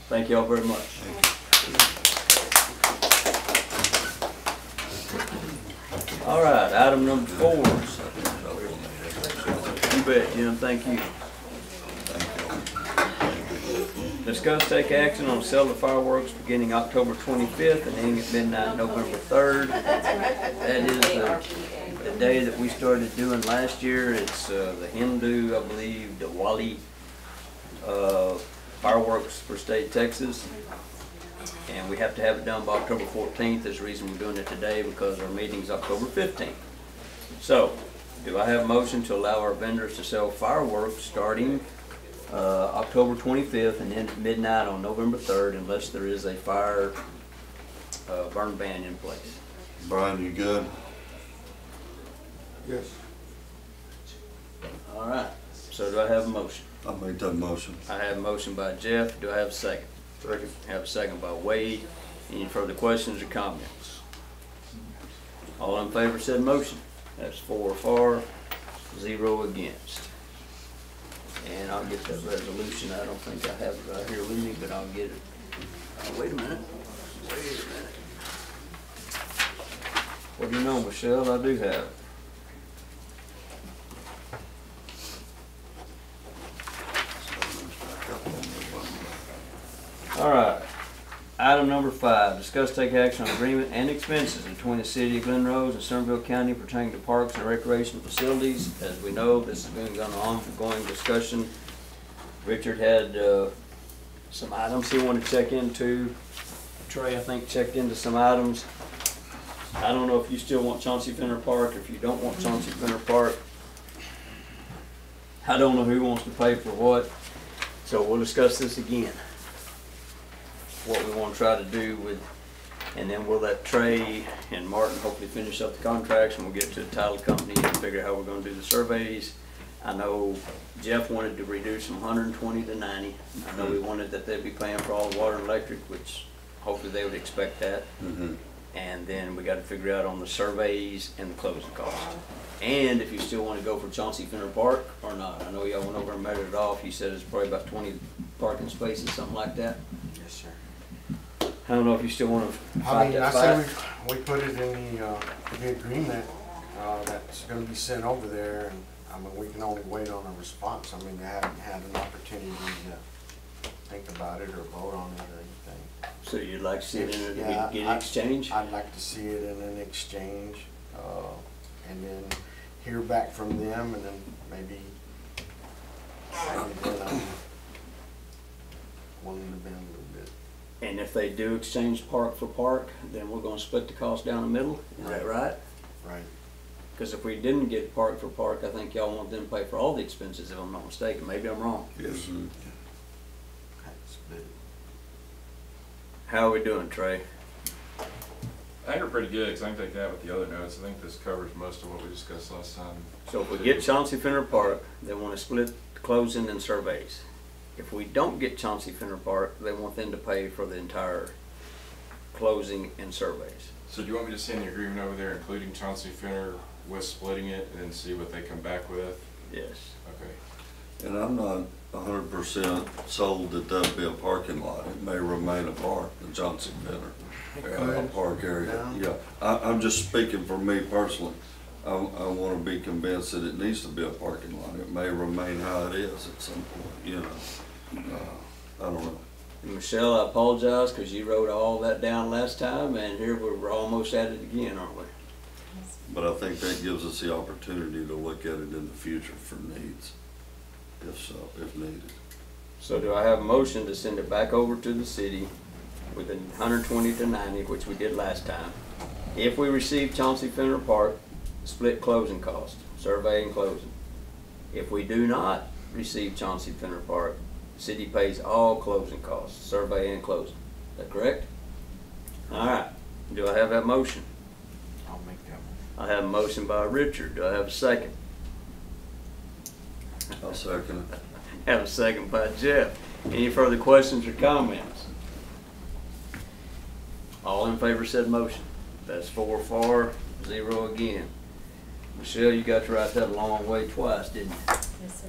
Thank y'all very much. All right, item number 4. You bet, Jim. Thank you. Discuss take action on sale of fireworks beginning October 25th and ending at midnight November 3rd. That is the day that we started doing last year. It's the Hindu, I believe, Diwali fireworks for state Texas. And we have to have it done by October 14th. There's a reason we're doing it today because our meeting's October 15th. So, do I have a motion to allow our vendors to sell fireworks starting October 25th and then at midnight on November 3rd unless there is a fire burn ban in place? Brian, you good? Yes. All right. So do I have a motion? I'll make that motion. I have a motion by Jeff. Do I have a second? Second. I have a second by Wade. Any further questions or comments? All in favor said motion. That's 4 for, 0 against. And I'll get that resolution. I don't think I have it right here with me, but I'll get it. Wait a minute. Wait a minute. What do you know, Michelle? I do have it. All right. Item number 5, discuss take action on agreement and expenses between the City of Glen and Somervell County pertaining to parks and recreational facilities. As we know, this has been an ongoing discussion. Richard had some items he wanted to check into. Trey, I think, checked into some items. I don't know if you still want Chauncey Fenner Park or if you don't want Chauncey Fenner Park. I don't know who wants to pay for what, so we'll discuss this again. What we want to try to do with, and then we'll let Trey and Martin hopefully finish up the contracts, and we'll get to the title company and figure out how we're going to do the surveys. I know Jeff wanted to reduce from 120 to 90. I know we wanted that they'd be paying for all the water and electric, which hopefully they would expect that. And then we got to figure out on the surveys and the closing cost. And if you still want to go for Chauncey Fenner Park or not. I know y'all went over and measured it off. You said it's probably about 20 parking spaces, something like that. Yes, sir. I don't know if you still want to I fight mean, that I fight. say we put it in the agreement that's going to be sent over there, and I mean, we can only wait on a response. I mean, they haven't had an opportunity to think about it or vote on it or anything. So you'd like to see it in Yeah, a get exchange? I'd like to see it in an exchange, and then hear back from them, and then maybe then I'm willing to bend a little bit. And if they do exchange park for park, then we're going to split the cost down the middle. Is that right? Right. Because if we didn't get park for park, I think y'all want them to pay for all the expenses, if I'm not mistaken. Maybe I'm wrong. Yes. Okay, split. How are we doing, Trey? I think we're pretty good, because I can take that with the other notes. I think this covers most of what we discussed last time. So if we get Chauncey Fenner Park, they want to split the closing and surveys. If we don't get Chauncey Fenner Park, they want them to pay for the entire closing and surveys. So do you want me to send the agreement over there, including Chauncey Fenner, with splitting it, and then see what they come back with? Yes. Okay. And I'm not 100% sold that that'll be a parking lot. It may remain a park, the Johnson Fenner park area. Yeah, I'm just speaking for me personally. I want to be convinced that it needs to be a parking lot. It may remain how it is at some point, you know. I don't know. Michelle, I apologize because you wrote all that down last time, and here we're almost at it again, aren't we? But I think that gives us the opportunity to look at it in the future for needs, if needed. So do I have a motion to send it back over to the city with a 120 to 90, which we did last time? If we receive Chauncey Fenner Park, split closing cost, survey and closing. If we do not receive Chauncey Fenner Park, the city pays all closing costs, survey and closing. Is that correct? All right. Do I have that motion? I'll make that I one. have a motion by Richard. Do I have a second? I'll second it. Have a second by Jeff. Any further questions or comments? All in favor said motion. That's 4 for, 0 again. Michelle, you got to write that a long way twice, didn't you? Yes, sir.